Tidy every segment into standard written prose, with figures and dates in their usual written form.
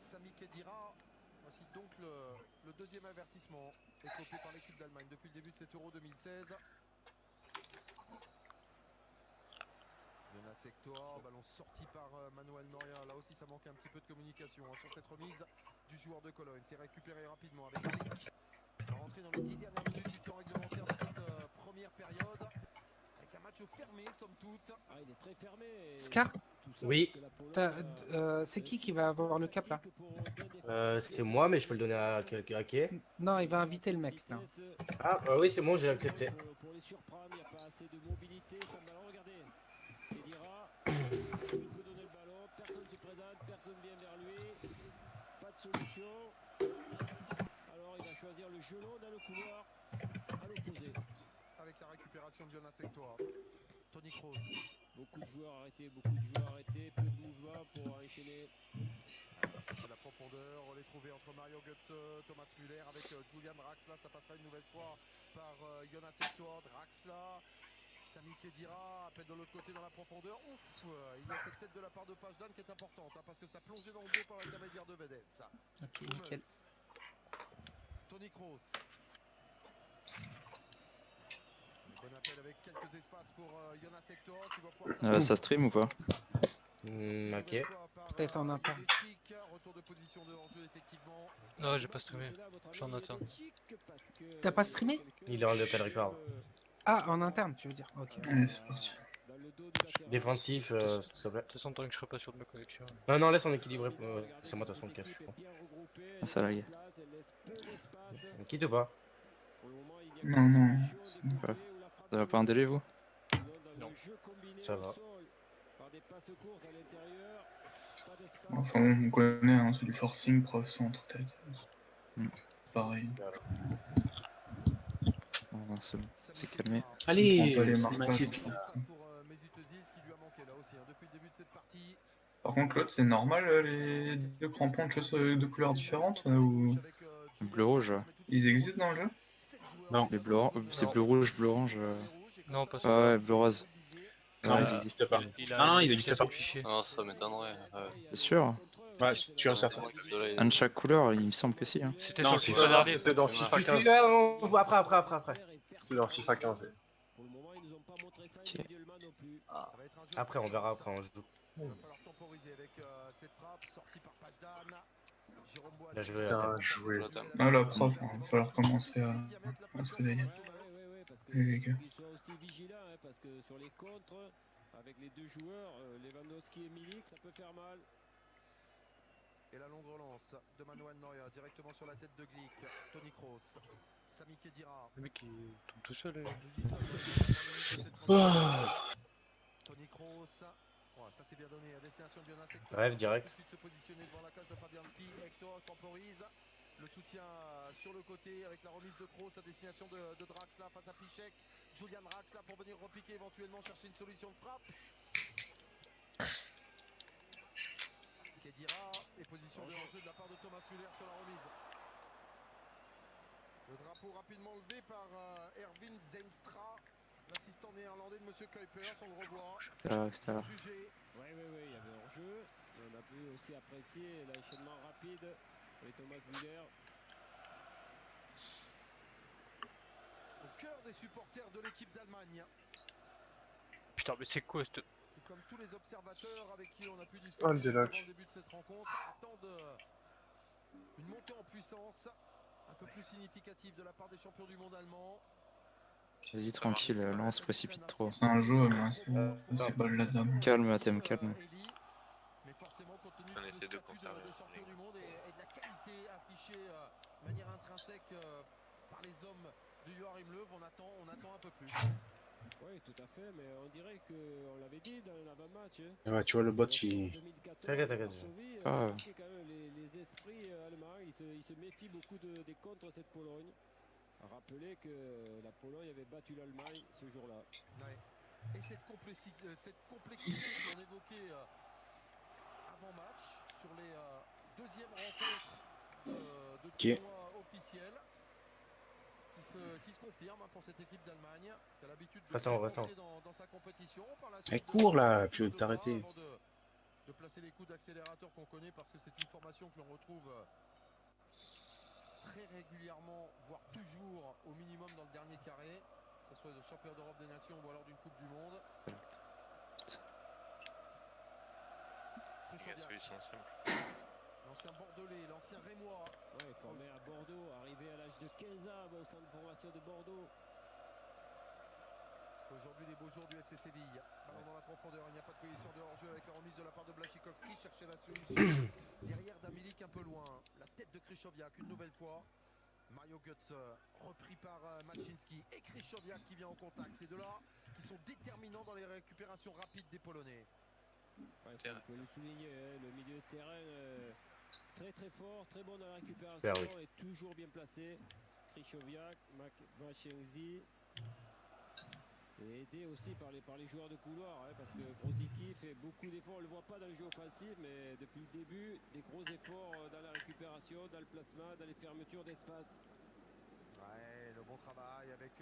Sami Khedira. Voici donc le deuxième avertissement écopé par l'équipe d'Allemagne depuis le début de cet Euro 2016. Jonas Hector, ballon sorti par Manuel Neuer. Là aussi, ça manquait un petit peu de communication sur cette remise du joueur de Cologne. C'est récupéré rapidement avec Glick. On va rentrer dans les 10 dernières minutes du temps réglementaire de cette première période. Avec un match fermé, somme toute. Ah, il est très fermé. Scar, Oui, c'est qui va avoir le cap là? c'est moi, mais je peux le donner à quelqu'un. À qui? Non, il va inviter le mec là. Ah, oui, c'est bon, j'ai accepté. Pour les surprendre, il n'y a pas assez de mobilité. Ça va regardez. Khedira, il peut donner le ballon. Personne ne se présente, personne ne vient vers lui. Pas de solution. Alors il va choisir le gelon dans le couloir à l'opposé. Avec la récupération de Jonas Hector. Toni Kroos. Beaucoup de joueurs arrêtés, peu de mouvement pour enchaîner. Chercher la profondeur, on les trouver entre Mario Götze, Thomas Müller avec Julian Draxler. Ça passera une nouvelle fois par Jonas Hector, Draxler. Sami Khedira appelle de l'autre côté dans la profondeur. Ouf, il y a cette tête de la part de Pajdan qui est importante parce que ça plongeait dans le dos par l'intermédiaire de Vedes. Ok, nickel. Toni Kroos. Bon appel avec quelques espaces pour Jonas Hector qui va pouvoir Ça stream ou pas? Ok. Peut-être en interne. Retour de position de hors-jeu effectivement. Non, j'ai pas streamé. Je suis en interne. T'as pas streamé? Il est en local record. Ah, en interne, tu veux dire? Ok. Allez, c'est parti. Défensif, s'il te plaît. De toute façon, tant que je serai pas sûr de ma connexion. Non, non, laisse en équilibré. C'est moi, de toute façon, le catch, je crois. Ah, ça lag. On quitte ou pas? Non, non. Ouais. Ça va pas un délai, vous? Non. Ça va. Enfin, on connaît, hein, c'est du forcing, prof, centre, tête. Pareil. Bon, c'est bon, c'est calmé. On prend pas les Allez, marquages. Mathieu. Par contre, l'autre, c'est normal, les deux crampons de chaussures de couleurs différentes ou Bleu-rouge. ils existent dans le jeu? Non. Les bleu, c'est bleu-rouge, bleu-orange. Non, pas Ah ça. ouais, bleu-rose. Non, Ouais, ils ils existent existent. pas. Non, ils existent pas. Fichier. Non, ça m'étonnerait. C'est sûr. Ouais, tu en certain. Un de chaque couleur, il me semble que si. Hein. C'était Non, sur le c'est FIFA ça, dernier. C'était dans FIFA 15. On voit après. C'est dans FIFA 15. Pour le moment, ils nous ont pas montré ça Ok. individuellement non plus. Ah. Après, on verra après, on joue. Il va falloir temporiser avec cette frappe sortie par Pajdan. Jérôme Boateng. Bien joué, Bien joué. Ah, la prof, il va falloir commencer à se réveiller. Parce que Les gars. qu'ils soient aussi vigilants, hein, parce que sur les contres, avec les deux joueurs, Lewandowski et Milik, ça peut faire mal. Et la longue relance de Manuel Neuer directement sur la tête de Glick. Toni Kroos. Sami Khedira. Le mec, il tombe tout seul. Nous y sommes dans les dernières minutes de cette première. Toni Kroos. Ouais, ça c'est bien donné à destination de Jonas Hector. Bref, direct. Ensuite se positionner devant la cage de Fabianski. Hector temporise. Le soutien sur le côté avec la remise de Kroos à destination de Draxler face à Piszczek. Julian Draxler pour venir repiquer éventuellement chercher une solution de frappe. Khedira et position de hors-jeu de la part de Thomas Müller sur la remise. Le drapeau rapidement levé par Erwin Zenstra, l'assistant néerlandais de M. Kuipers, on le revoit. Etc. Oui, il y avait hors-jeu. On a pu aussi apprécier l'enchaînement rapide avec Thomas Müller. Au cœur des supporters de l'équipe d'Allemagne. Putain, mais c'est quoi cette. Qui, comme tous les observateurs avec qui on a pu discuter avant le début de cette rencontre, attendent une montée en puissance un peu plus significative de la part des champions du monde allemands. Vas-y, tranquille, là on se précipite trop. C'est un jeu, mais c'est pas de la dame. Calme, Athème, calme. Mais forcément, compte tenu On de ce essaie de statut conserver de champion du monde et de la qualité affichée de manière intrinsèque par les hommes de Joachim Löw, on attend un peu plus. Oui, tout à fait, mais on dirait qu'on l'avait dit dans l'avant-match. Hein. Ouais, tu vois, le bot, il. 2014, T'inquiète. Varsovie, Ah. ça marquait quand même les esprits allemands. Ils se méfient beaucoup des contre cette Pologne. Rappelez que la Pologne avait battu l'Allemagne ce jour-là. Ouais. Et cette complexité qu'on évoquait avant match sur les deuxièmes rencontres de tournoi officiel qui se confirme pour cette équipe d'Allemagne qui a l'habitude de Reste en haut. dans sa compétition. Par la Elle suite, court là, puis t'arrêter. de placer les coups d'accélérateur qu'on connaît parce que c'est une formation que l'on retrouve très régulièrement, voire toujours au minimum dans le dernier carré, que ce soit de champion d'Europe des Nations ou alors d'une Coupe du Monde. La solution simple. L'ancien Bordelais, l'ancien Rémois. Ouais, formé à Bordeaux, arrivé à l'âge de 15 ans au centre de formation de Bordeaux. Aujourd'hui, les beaux jours du FC Séville. Ballon dans la profondeur, il n'y a pas de position de hors-jeu avec la remise de la part de Błaszczykowski. Chercher la solution derrière Damilik un peu loin. La tête de Krychowiak une nouvelle fois. Mario Götze repris par Maczynski et Krychowiak qui vient en contact. Ces deux-là qui sont déterminants dans les récupérations rapides des Polonais. Ouais, ça, il faut le souligner, hein, le milieu de terrain très très fort, très bon dans la récupération Super, et toujours bien placé. Krychowiak, Maczynski. Et aidé aussi par les joueurs de couloir, hein, parce que Grosicki fait beaucoup d'efforts, on ne le voit pas dans le jeu offensif, mais depuis le début, des gros efforts dans la récupération, dans le placement, dans les fermetures d'espace. Ouais, le bon travail avec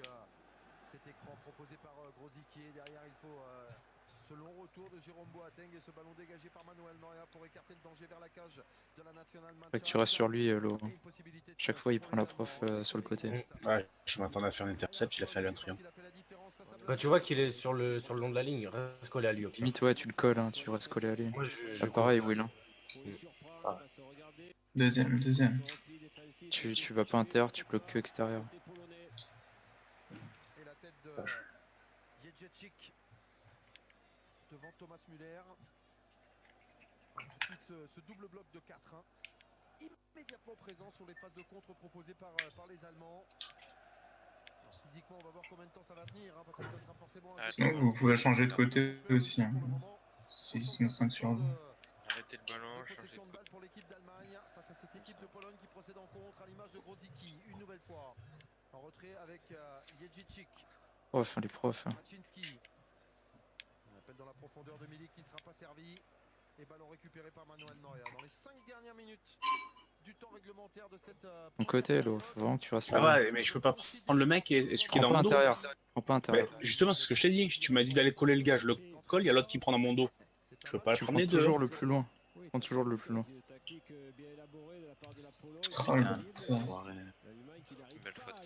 cet écran proposé par Grosicki. Et derrière, il faut ce long retour de Jérôme Boateng et ce ballon dégagé par Manuel Neuer pour écarter le danger vers la cage de la nationale. Faut que tu restes sur lui, Lo. Chaque fois, il prend la prof sur le côté. Ouais, je m'attendais à faire une intercept, il a fait un triangle. Quand tu vois qu'il est sur le long de la ligne, reste collé à lui. Limite, ouais, tu le colles, hein, tu restes collé à lui. Moi, Ah, pareil, Will. Hein. Ah. Deuxième. Tu vas pas intérieur, tu bloques que extérieur. Et la tête de Jedrzejczyk devant Thomas Müller. Tout de suite ce double bloc de 4-1 immédiatement présent sur les phases de contre proposées par les Allemands. Alors, physiquement, on va voir combien de temps ça va tenir, hein, parce que ça sera forcément un Sinon, vous pouvez changer de côté aussi. Hein. C'est 5 sur 20. Arrêtez le ballon, changez de possession de côté. balle pour l'équipe d'Allemagne face à cette équipe de Pologne qui procède en contre à l'image de Grosicki une nouvelle fois. En retrait avec Jedrzejczyk. Prof, les profs. Hein. Maczynski. On appelle dans la profondeur de Milik qui ne sera pas servi. Et ballon récupéré par Manuel Neuer. Dans les 5 dernières minutes du temps réglementaire de cette. Ton côté, Lo, faut vraiment que tu restes Ah là. ouais, mais je peux pas prendre le mec et celui qui est Prends dans pas mon dos. intérieur. Prends pas Mais intérieur. justement, c'est ce que je t'ai dit. Tu m'as dit d'aller coller le gars, je le colle, il y a l'autre qui prend dans mon dos. Je peux pas le Tu prendre prends les deux. toujours le plus loin. Prends toujours le plus loin. Oh le bâtard.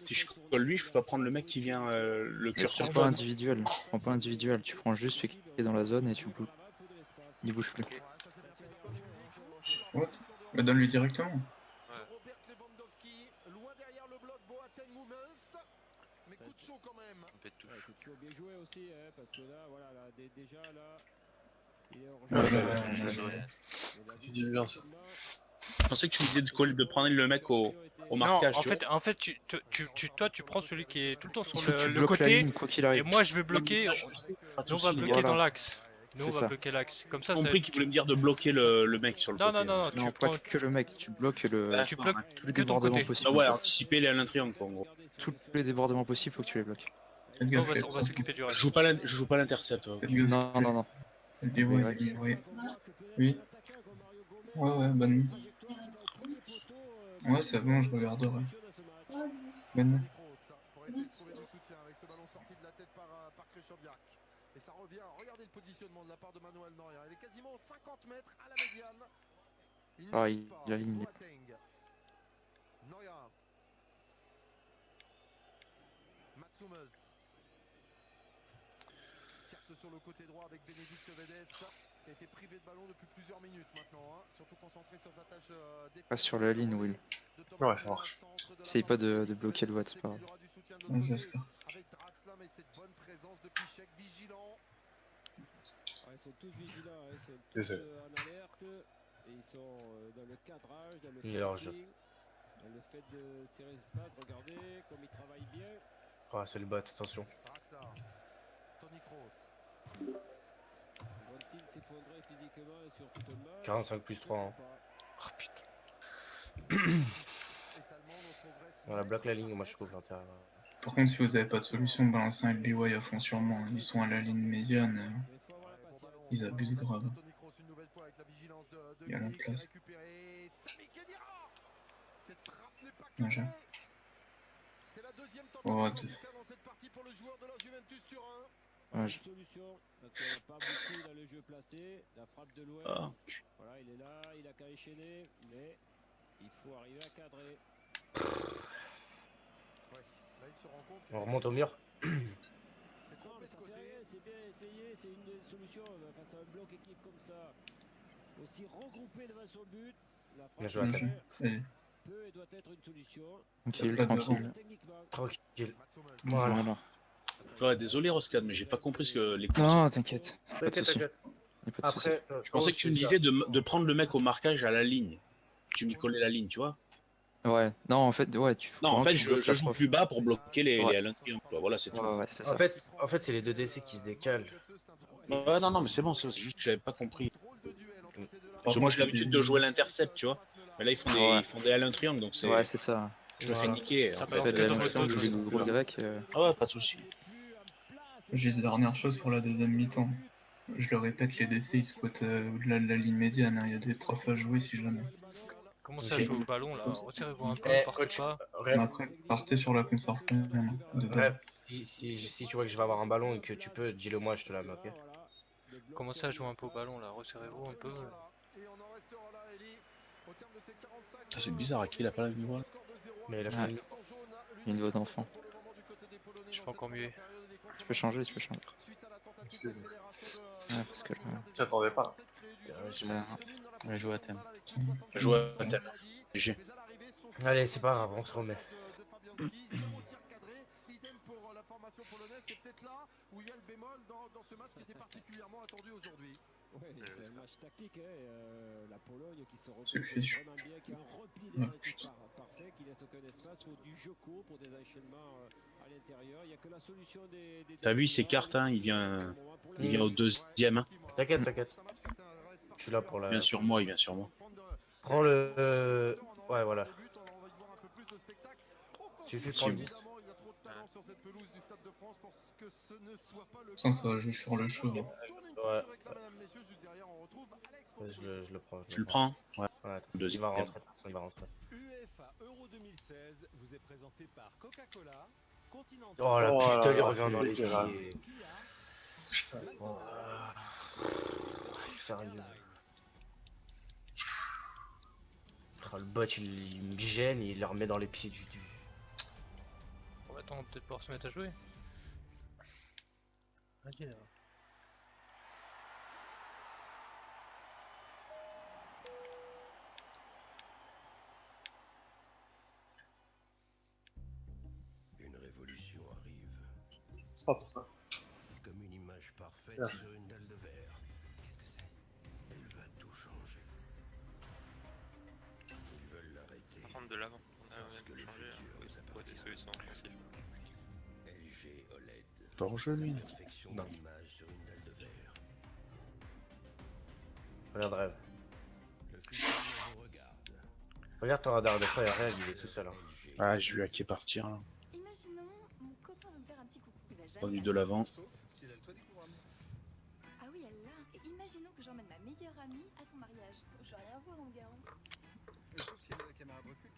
Si je colle lui, je peux pas prendre le mec qui vient le Mais curseur prends pas jaune. individuel. Prends pas individuel. Tu prends juste celui qui est dans la zone et tu le bouges. Il bouge plus. What? Bah, donne-lui directement. Robert Lewandowski, loin derrière le bloc, Boateng Hummels. Mais coup de chaud quand même. Un peu de touche. Ouais, coup de chaud, bien joué aussi, hein, parce que là, voilà, là, déjà là, il est hors Ouais, jeu. ouais, Je ouais. C'est du bien, ça. Je pensais que tu me disais de prendre le mec au Non, marquage. en fait, toi, tu prends celui qui est tout le temps sur Il faut que tu le bloques la côté, ligne quoi qu'il et arrive. moi je vais bloquer. Pas de Nous, on va soucis. bloquer Voilà. dans l'axe. Nous, on C'est va ça. bloquer l'axe. Comme ça, J'ai compris qu'il voulait me dire de bloquer le mec sur le Non, côté. non, non, Non, tu pas prends. que le mec. Tu bloques le... Tu bloques tous les que ton débordements côté. possibles. Ah ouais, anticiper les triangle quoi, en gros. Tous les débordements possibles, faut que tu les bloques. Faites On gaffe, va, faites on va s'occuper du Je reste. joue pas l'intercept. Faites gaffe. Non, non, non. Faites des ouais, Oui. Ouais, bonne nuit. Ouais, c'est bon, je regarderai. Bonne nuit. Pour essayer de trouver du soutien avec ce ballon sorti de la tête par Krychowiak. Et ça revient, regardez le positionnement de la part de Manuel Neuer. Il est quasiment 50 mètres à la médiane. Il Ah, n'hésite il pas. aligne. Boateng. Neuer. Mats Hummels. Carte sur le côté droit avec Bénédicte Vedes, qui a été privé de ballon depuis plusieurs minutes maintenant, hein. Surtout concentré sur sa tâche Passe sur la ligne, Will. Ouais, ça marche. Essaye pas de bloquer le Watt, c'est pas grave. Ouais, j'espère. Avec Draxler, mais cette bonne présence de Piszczek, vigilant. Ouais, ils sont tous vigilants, hein, ils sont C'est tous ça. en alerte, et ils sont dans le cadrage, dans le Il est hors jeu. pressing, dans le fait de serrer l'espace. Regardez comme ils travaillent bien. Ah, c'est le bot, attention. Draxler, Toni Kroos. Vont-ils s'effondrer physiquement sur tout un match? 45 plus 3. Hein. Oh putain. Étalement, on progresse. Voilà, bloque la ligne, moi je couvre l'intérieur. Par contre, si vous avez pas de solution, balancez un LBY à fond sûrement. Ils sont à la ligne médiane. Mais il faut avoir la patience. Ils abusent grave. Toni Kroos une nouvelle fois avec la vigilance de Il y a la Milik, c'est place. récupéré. Sami Khedira. Cette frappe n'est pas Bien joué. cadrée. C'est la deuxième tentative Oh, en tout cas dans cette partie pour le joueur de la Juventus Turin. Ouais, Une solution, parce qu'il n'y en a pas beaucoup dans le jeu placé. La frappe de l'OM. Ah. Voilà, il est là, il a qu'à enchaîner, mais il faut arriver à cadrer. Ouais, là, il se rend compte On remonte au mur. c'est Non, trompé mais ce ça côté. fait rien, c'est bien essayé, c'est une des solutions face à un bloc équipe comme ça. Aussi regroupé devant son but, la Bien frappe joué à Ok, thème. ça y est. peut et doit être une solution. Tranquille, Pas de tranquille. Techniquement, Tranquille. Mats Hummels. Voilà. Voilà. Ouais, désolé Roscad, mais j'ai pas compris ce que les Non, consignes. t'inquiète. Pas de T'inquiète, soucis. t'inquiète. Y a pas de soucis. Après, Je pensais que tu me disais de prendre le mec au marquage à la ligne. Tu m'y collais la ligne, tu vois. Ouais, non, en fait, ouais, Non, en vraiment, fait, tu bloques je la joue prof. plus bas pour bloquer les Ouais. L1 triangle, quoi. Voilà, c'est tout. Ouais, ouais, c'est En ça. fait, c'est les deux DC qui se décalent. Ouais, non, non, mais c'est bon, c'est juste que j'avais pas compris. Parce que Franchement, moi, j'ai l'habitude de jouer l'intercept, tu vois. Mais là, Ouais. ils font des L1 triangle, donc c'est. Ouais, c'est ça. Je me fais Voilà. niquer. Ça En fait. balance Fais que des dans longs le triangles dos, ou des je gros grecs. Ah ouais, pas de souci. J'ai des dernières choses pour la deuxième mi-temps. Je le répète, les DC ils squattent au-delà de la ligne médiane. Hein. Il y a des profs à jouer si jamais. Commencez à Ok. jouer au ballon là, retirez-vous un peu, Eh, partez coach, pas. Mais rêve, après, partez sur la concert quand même, de base. rêve. Si tu vois que je vais avoir un ballon et que tu peux, dis-le moi, je te la mets, ok? Commencez à jouer un peu au ballon là, retirez-vous un peu. Ça, c'est bizarre, à qui il a pas la même voix. Mais la Ouais. chambre. Une voix d'enfant. Je suis encore muet. Tu peux changer, tu peux changer. Excuse-moi. Ouais, parce que là, T'y attendais pas. Ouais, jouer à thème. Jouer à thème. G. Allez, c'est pas grave, on se remet. Idem pour la formation polonaise, c'est peut-être là où il y a le bémol dans ce match qui était particulièrement attendu aujourd'hui. Oui, c'est un match tactique. La Pologne qui se Suffit. regroupe vraiment bien, qui a un repli défensif parfait, qui laisse aucun espace pour du jeu court, pour des enchaînements à l'intérieur. Il n'y a que la solution des. T'as vu, il s'écarte, hein, il vient au deuxième. Hein. T'inquiète, t'inquiète. Je suis là pour la. Il vient sur moi, il vient sur moi. Prends le. Ouais, voilà. Suffit de prendre 10. Ça va jouer sur le show. Hein. Ouais. Je le prends. Tu le prends? Ouais. Ouais, attends. Deuxième. Il va rentrer, il va rentrer. UEFA Euro 2016 vous est présenté par Coca-Cola, Continental. Oh la Oh là putain, il là, revient c'est dans les dégueulasse. pieds. Putain. Sérieux. Oh, le bot il me gêne, il le remet dans les pieds du. Bon, attends, on va peut-être pouvoir se mettre à jouer. Allez là. Une révolution arrive, C'est pas. comme une image parfaite Ah. sur une dalle de verre. Qu'est-ce que c'est? Elle va tout changer. Ils veulent l'arrêter. Prendre de l'avant. On a Parce que rien le changé. futur nous Faut des appartient. solutions offensives. LG OLED. Pas en jeu, lui. Perfection Non. d'image sur une dalle de verre. Regarde, rêve. Le futur nous regarde. Regarde ton radar de feu, rêve, il est tout seul. Hein. LG. Ah, j'ai vu à qui partir là. Imaginons, mon copain veut me faire un petit coucou. Il va jamais Revenu la de l'avant. Sauf s'il a le toit des couronnes. Ah oui, elle l'a. Et imaginons que j'emmène ma meilleure amie à son mariage. Je vais rien voir, mon garant. Sauf si elle a la caméra de recul.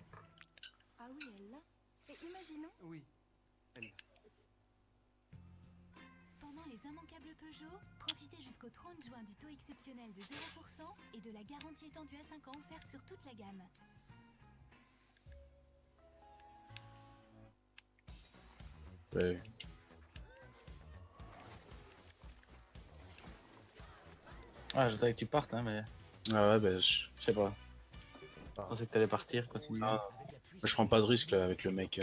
Ah oui, elle l'a. Et imaginons. Oui. Pendant les immanquables Peugeot, profitez jusqu'au 30 juin du taux exceptionnel de 0% et de la garantie étendue à 5 ans offerte sur toute la gamme. Ouais. Ah, j'attendais que tu partes, hein, mais Ah ouais, bah, je sais pas. je pensais que t'allais partir, continue. Ah. Je prends pas de risque là avec le mec.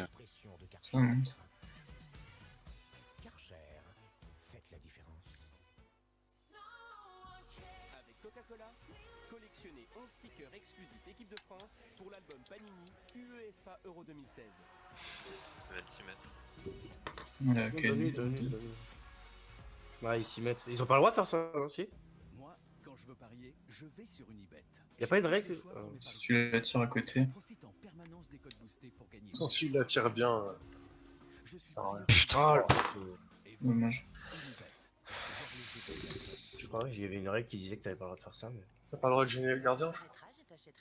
Ça monte. Karcher, faites la différence. Avec Coca-Cola, collectionnez 11 stickers exclusifs équipe de France pour l'album Panini UEFA Euro 2016. Ça va être 6 mètres. Voilà, ok. Ouais, ils s'y mettent. Ils ont pas le droit de faire ça aussi. Moi, quand je veux parier, je vais sur une ibet. Y a pas une règle Si tu la tires à côté. Profite en permanence des codes boostés pour gagner. Sans s'il la tire bien, Je suis ça rien. Oh, Dommage. je crois qu'il y avait une règle qui disait que t'avais pas le droit de faire ça, mais. T'as pas le droit de gêner le gardien?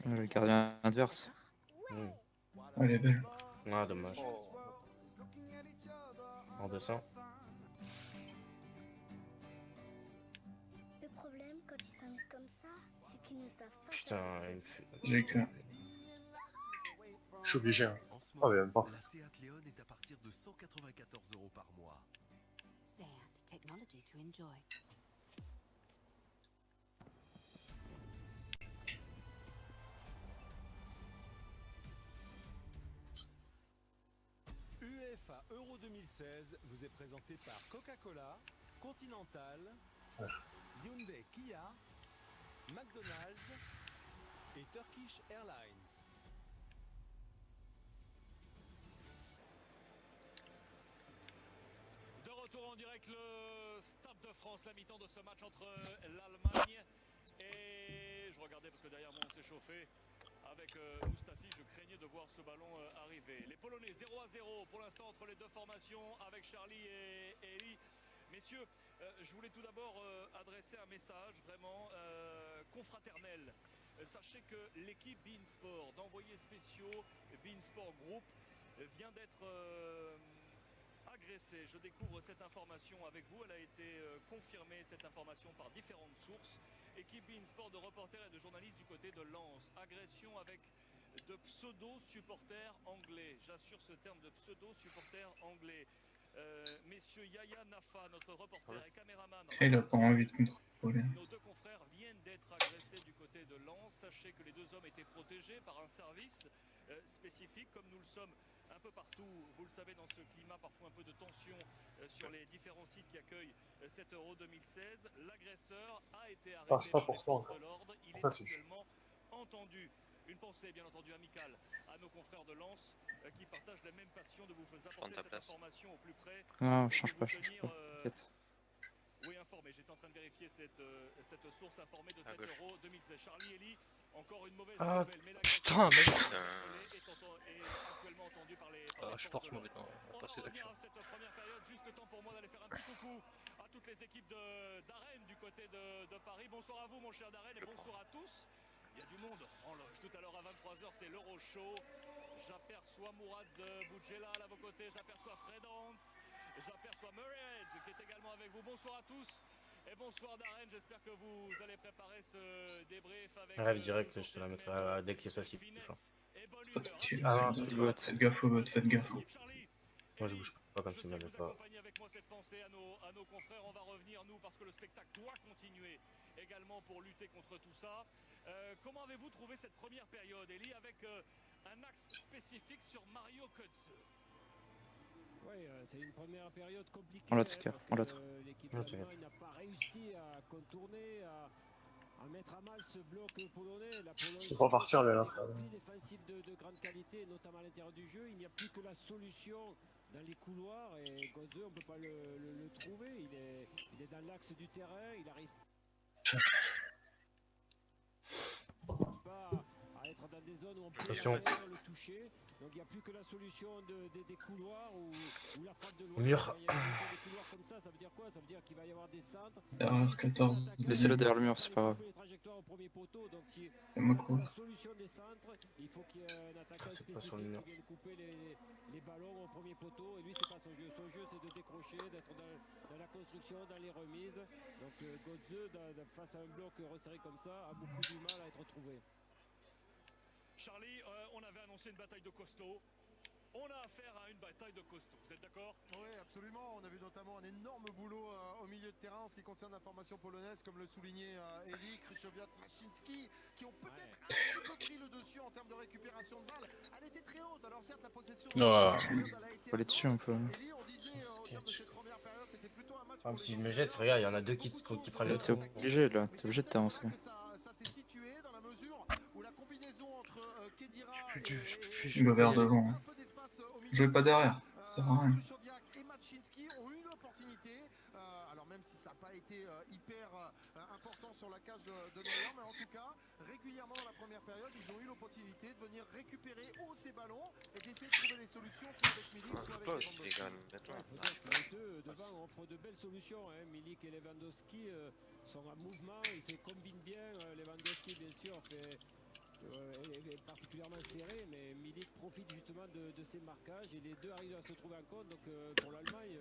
Le gardien adverse. Elle est belle. Ah, dommage. En 200. Putain, il me fait... J'ai que... Je suis obligé. Hein. Ah, mais même pas. La Seat Leon est à partir de 194 € par mois. Seat, technology to enjoy. UEFA Euro 2016 vous est présenté par Coca-Cola, Continental, Hyundai Kia, McDonald's et Turkish Airlines. De retour en direct, le Stade de France, la mi-temps de ce match entre l'Allemagne et... Je regardais parce que derrière moi on s'est chauffé. Avec Mustafi, je craignais de voir ce ballon arriver. Les Polonais 0-0 pour l'instant entre les deux formations avec Charlie et Eli. Messieurs, je voulais tout d'abord adresser un message vraiment confraternel. Sachez que l'équipe Beansport d'envoyés spéciaux Beansport Group vient d'être agressée. Je découvre cette information avec vous. Elle a été confirmée, cette information, par différentes sources. Équipe Beansport de reporters et de journalistes du côté de Lens. Agression avec de pseudo-supporters anglais. J'assure ce terme de pseudo-supporters anglais. Messieurs Yaya Nafa, notre reporter et caméraman. Il a pas envie de contrôler. Nos deux confrères viennent d'être agressés du côté de Lens. Sachez que les deux hommes étaient protégés par un service spécifique, comme nous le sommes un peu partout, vous le savez, dans ce climat parfois un peu de tension sur les différents sites qui accueillent cet Euro 2016. L'agresseur a été arrêté Ah, c'est pas par les pour toi. forces de l'ordre. Il est Ça, c'est... actuellement entendu. Une pensée bien entendu amicale à nos confrères de Lens qui partagent la même passion de vous apporter cette information au plus près. Non, change pas, t'inquiète. Oui, informé. J'étais en train de vérifier cette source informée de cet Euro 2016. Charlie Eli, encore une mauvaise nouvelle. Mais putain, mec. est actuellement entendu par les Je porte mauvais temps. On va revenir à cette première période. Juste le temps pour moi d'aller faire un petit coucou à toutes les équipes d'Arène du côté de Paris. Bonsoir à vous, mon cher Darren, et bonsoir à tous. Il y a du monde en loge. Tout à l'heure à 23h, c'est l'Euro Show. J'aperçois Mourad Boudjela à vos côtés. J'aperçois Fred Hans. J'aperçois Murray qui est également avec vous. Bonsoir à tous. Et bonsoir Darren. J'espère que vous allez préparer ce débrief avec... Rêve direct, je te la mettrai dès qu'il soit si. Faites gaffe au bot, faites gaffe. Moi je bouge pas comme ça, mais pas. Avec moi cette pensée à nos confrères. On va revenir nous parce que le spectacle doit continuer également pour lutter contre tout ça. Comment avez-vous trouvé cette première période, Eli, avec un axe spécifique sur Mario Götze? Oui, c'est une première période compliquée. On l'autre, on l'autre. L'équipe allemande n'a pas réussi à contourner, à mettre à mal ce bloc polonais. La Pologne C'est pour partir, là. Défensif de grande qualité, notamment à l'intérieur du jeu. Il n'y a plus que la solution dans les couloirs et Götze, on ne peut pas le trouver. Il est dans l'axe du terrain, il arrive pas à être dans des zones où on peut le toucher. Donc il n'y a plus que la solution des couloirs ou la frappe de loin. Mur. Il y a des couloirs comme ça veut dire quoi? Ça veut dire qu'il va y avoir des centres. Derrière 14. Laissez-le derrière le mur, c'est pas grave. Les trajectoires au premier poteau, donc la solution des centres, il faut qu'il y ait un attaquant spécifique qui vienne couper les ballons au premier poteau. Et lui, c'est pas son jeu. Son jeu, c'est de décrocher, d'être dans la construction, dans les remises. Donc Götze, face à un bloc resserré comme ça, a beaucoup du mal à être trouvé. Charlie, on avait annoncé une bataille de costaud. On a affaire à une bataille de costaud. Vous êtes d'accord? Oui, absolument. On a vu notamment un énorme boulot au milieu de terrain en ce qui concerne la formation polonaise, comme le soulignait Eli, Krychowiak, Machiński, qui ont peut-être un petit peu pris le dessus en termes de récupération de balles. Elle était très haute. Alors certes, la possession... Faut aller dessus un peu. Eli, on disait en termes de cette première période, c'était plutôt un match... Si je me jette, regarde, il y en a deux qui prennent le T'es obligé là, t'es obligé de t'avancer. Ça s'est situé dans la mesure où la combinaison entre Kedira Je vais vers devant. Je vais pas derrière, ça sert à rien. et Machiński ont eu l'opportunité, alors même si ça n'a pas été hyper important sur la cage de Neuer, mais en tout cas, régulièrement dans la première période, ils ont eu l'opportunité de venir récupérer haut ces ballons et d'essayer de trouver les solutions soit avec Milik, soit avec Lewandowski. Les deux devant offrent de belles solutions. Milik et Lewandowski sont en mouvement, ils se combinent bien. Lewandowski, bien sûr, est particulièrement serré, mais Milik profite justement de ces marquages et les deux arrivent à se trouver en compte. Donc pour l'Allemagne,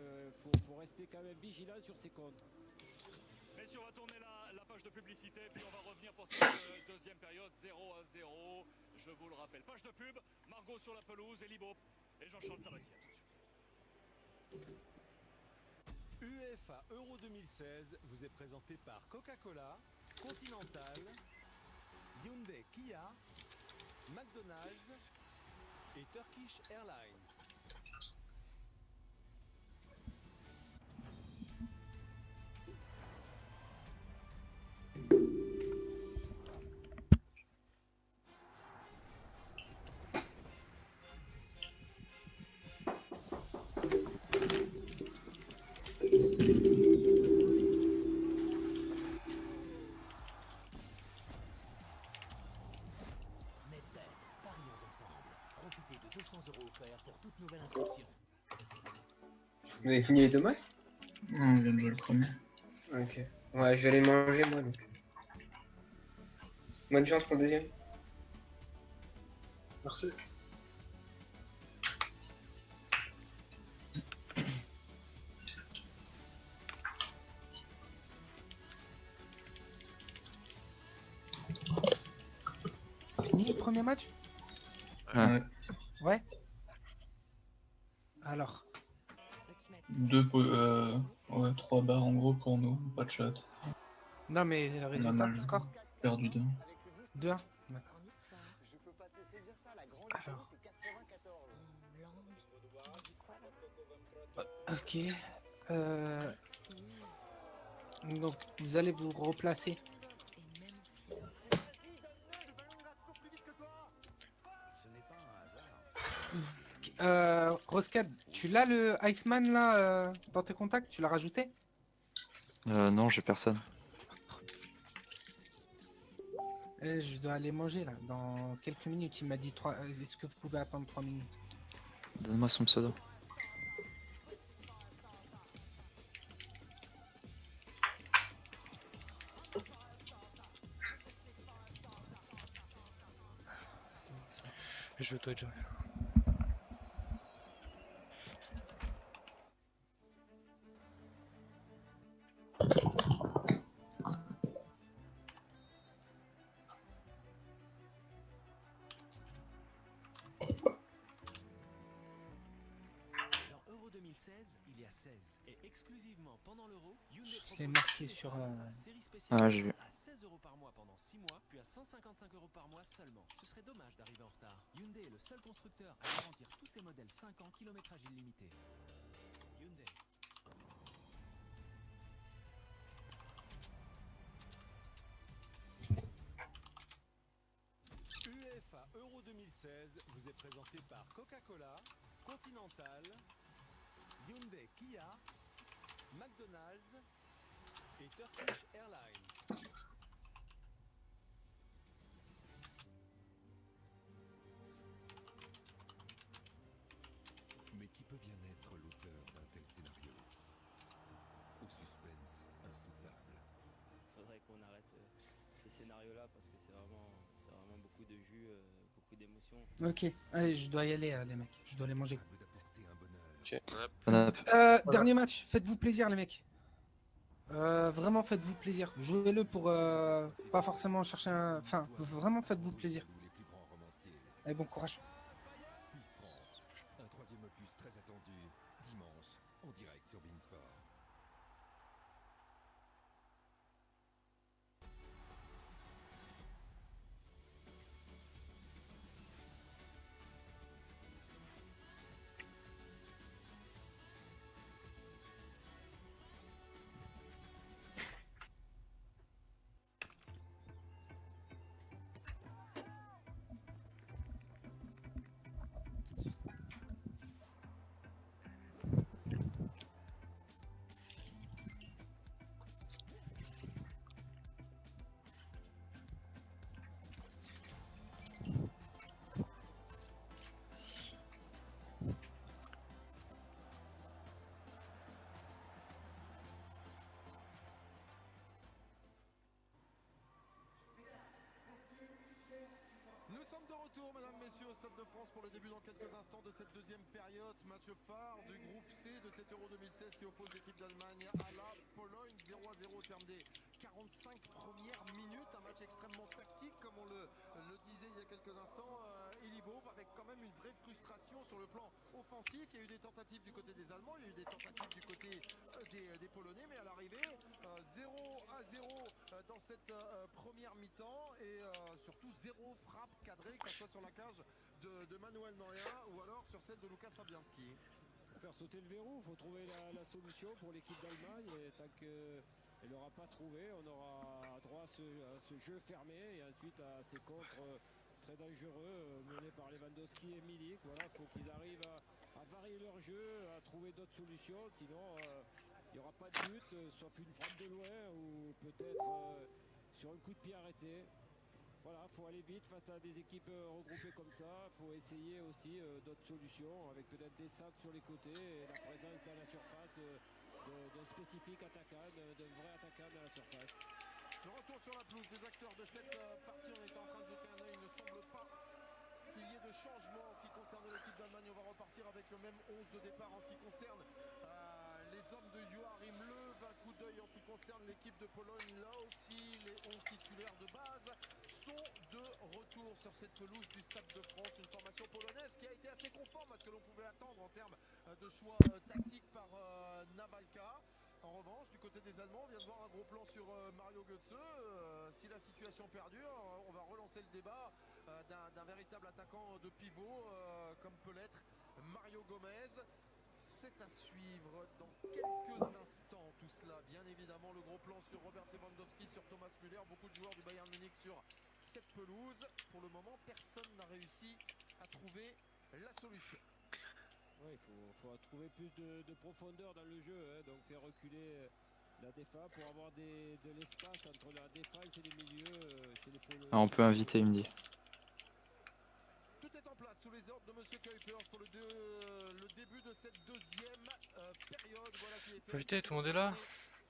il faut rester quand même vigilant sur ces comptes. Messieurs, on va tourner la page page de publicité, puis on va revenir pour cette deuxième période, 0-0. Je vous le rappelle, page de pub, Margot sur la pelouse, Elie Baup et Jean-Charles Sabatier. Tout de suite. UEFA Euro 2016 vous est présenté par Coca-Cola, Continental, Hyundai Kia, McDonald's et Turkish Airlines. Vous avez fini les deux matchs? Non, on vient de jouer le premier. Ok. Ouais, je vais aller manger moi donc. Bonne chance pour le deuxième. Merci. Fini le premier match? Ouais. Ouais. Alors. Ouais, 3 barres en gros pour nous, pas de chat. Non mais le résultat, le score? Perdu 2. 2-1. D'accord. Alors. Ok. Donc vous allez vous replacer. Roscad, tu l'as le Iceman là dans tes contacts? Tu l'as rajouté? Non, j'ai personne. Je dois aller manger là dans quelques minutes. Il m'a dit 3. Est-ce que vous pouvez attendre 3 minutes? Donne-moi son pseudo. Je veux toi, Joe. Euro 2016, il y a 16. Et exclusivement pendant l'Euro, Hyundai Je l'ai marqué sur série spéciale Ah, j'ai vu. à 16 € par mois pendant 6 mois, puis à 155 € par mois seulement. Ce serait dommage d'arriver en retard. Hyundai est le seul constructeur à garantir tous ses modèles 5 ans, kilométrage illimité. Hyundai. UEFA Euro 2016 vous est présenté par Coca-Cola, Continental, Hyundai Kia, McDonald's et Turkish Airlines. Mais qui peut bien être l'auteur d'un tel scénario? Au suspense insoutenable. Faudrait qu'on arrête ces scénarios-là parce que c'est vraiment beaucoup de jus, beaucoup d'émotions. Ok, allez, je dois y aller les mecs. Je dois aller manger. Bon Dernier match, faites-vous plaisir les mecs. Vraiment faites-vous plaisir. Jouez-le pour pas forcément chercher un... Enfin, vraiment faites-vous plaisir. Allez, bon courage. Suisse France, un troisième opus très attendu, dimanche, en direct sur Beansport. sommes de retour, mesdames, messieurs, au Stade de France pour le début dans quelques instants de cette deuxième période. Match phare du groupe C de cet Euro 2016 qui oppose l'équipe d'Allemagne à la Pologne. 0-0 au terme des 45 premières minutes. Un match extrêmement tactique, comme on le disait il y a quelques instants. Ilibov avec quand même une vraie frustration sur le plan offensif. Il y a eu des tentatives du côté des Allemands, il y a eu des tentatives du côté des Polonais, mais à l'arrivée, 0-0 dans cette première mi-temps et surtout 0 frappe cadrée, que ce soit sur la cage de Manuel Neuer ou alors sur celle de Lukas Fabianski. Pour faire sauter le verrou, il faut trouver la solution pour l'équipe d'Allemagne et tant qu'elle n'aura pas trouvé, on aura droit à ce jeu fermé et ensuite à ces contres très dangereux menés par Lewandowski et Milik. Voilà, il faut qu'ils arrivent à varier leur jeu, à trouver d'autres solutions, sinon il n'y aura pas de but, sauf une frappe de loin ou peut-être sur un coup de pied arrêté. Voilà, il faut aller vite face à des équipes regroupées comme ça. Il faut essayer aussi d'autres solutions avec peut-être des centres sur les côtés et la présence dans la surface d'un spécifique attaquant, d'un vrai attaquant dans la surface. Le retour sur la pelouse des acteurs de cette partie, on était en train de jeter un œil, il ne semble pas qu'il y ait de changement en ce qui concerne l'équipe d'Allemagne. On va repartir avec le même 11 de départ en ce qui concerne les hommes de Joachim Löw. Un coup d'œil en ce qui concerne l'équipe de Pologne. Là aussi, les 11 titulaires de base sont de retour sur cette pelouse du Stade de France. Une formation polonaise qui a été assez conforme à ce que l'on pouvait attendre en termes de choix tactiques par Nawalka. En revanche, du côté des Allemands, on vient de voir un gros plan sur Mario Götze. Si la situation perdure, on va relancer le débat d'un véritable attaquant de pivot comme peut l'être Mario Gomez. C'est à suivre dans quelques instants tout cela. Bien évidemment, le gros plan sur Robert Lewandowski, sur Thomas Müller. Beaucoup de joueurs du Bayern Munich sur cette pelouse. Pour le moment, personne n'a réussi à trouver la solution. Oui, il faut trouver plus de profondeur dans le jeu, hein, donc faire reculer la défense pour avoir de l'espace entre la défense et les milieux chez les Polonais. Ah, on peut inviter Imdi. Tout est en place sous les ordres de Monsieur Kuipers pour le début de cette deuxième période. Voilà qui est fait. Invité, tout le monde est là.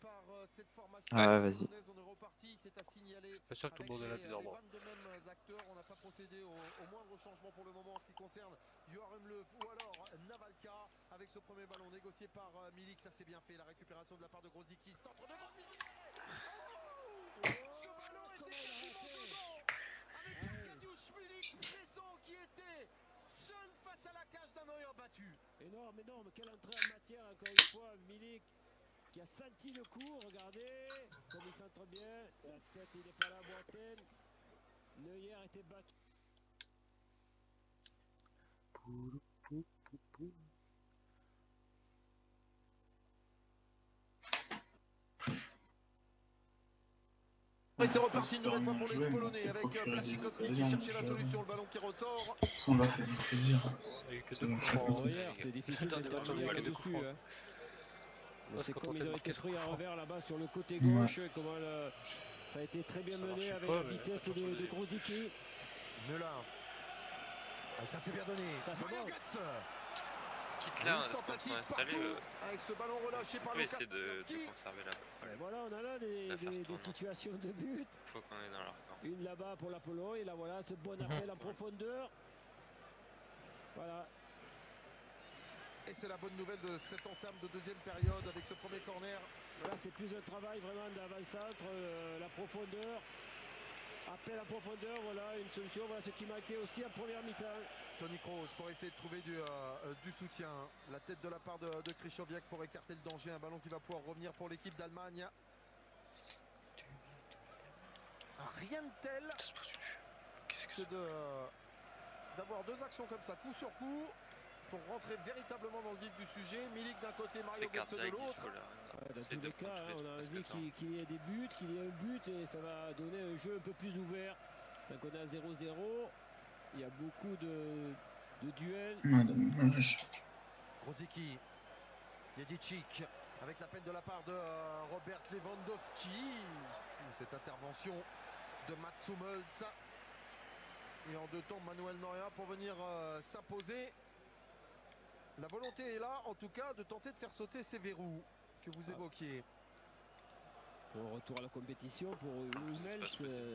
Par cette formation Ouais, vas-y. on est reparti, c'est à signaler. Pas sûr que tout le monde est là, bizarrement. Les 22 mêmes acteurs, on n'a pas procédé au moindre changement pour le moment en ce qui concerne Joachim Löw ou alors Nawalka avec ce premier ballon négocié par Milik. Ça c'est bien fait, la récupération de la part de Grosicki, centre de Grosicki. Ce ballon était quasiment dedans avec Arkadiusz Milik présent qui était seul face à la cage d'un Neuer battu. Énorme, quelle entrée en matière encore une fois, Milik qui a senti le coup, regardez comme il centre bien, la tête il n'est pas là, Boateng, Neuer était battu. Et c'est reparti une nouvelle fois pour les Polonais avec Błaszczykowski qui cherchait la solution, le ballon qui ressort. On m'a fait du plaisir. C'est difficile d'intervenir là-dessus. Hein. C'est comme ils ont été pris à revers là-bas sur le côté gauche, comment ça a été très bien mené avec la vitesse de Grosicki. Müller. Et ça c'est bien donné. Mario Götze. Quitte là, on est installé. Avec ce ballon relâché par on peut Lukas essayer de Fabianski. conserver la. Voilà, on a là des situations de but. Il faut qu'on est dans leur camp. Une là-bas pour la Pologne, et là voilà, ce bon appel en profondeur. Voilà. Et c'est la bonne nouvelle de cette entame de deuxième période avec ce premier corner. Voilà, c'est plus un travail vraiment d'avant-centre, la profondeur. Appel à profondeur, voilà une solution, voilà ce qui manquait aussi en première mi-temps. Toni Kroos pour essayer de trouver du soutien. La tête de la part de Krychowiak pour écarter le danger. Un ballon qui va pouvoir revenir pour l'équipe d'Allemagne. Rien de tel que d'avoir deux actions comme ça, coup sur coup, pour rentrer véritablement dans le vif du sujet. Milik d'un côté, Mario Götze de l'autre. Ouais, dans tous les cas, hein, on a envie qu'il y ait des buts, qu'il y ait un but et ça va donner un jeu un peu plus ouvert. Tant qu'on est à 0-0, il y a beaucoup de duels. Grosicki, Jedicic, avec l'appel de la part de Robert Lewandowski. Cette intervention de Mats Hummels. Et en deux temps, Manuel Neuer pour venir s'imposer. La volonté est là, en tout cas, de tenter de faire sauter ces verrous que vous évoquiez. Pour le retour à la compétition, pour Hummels,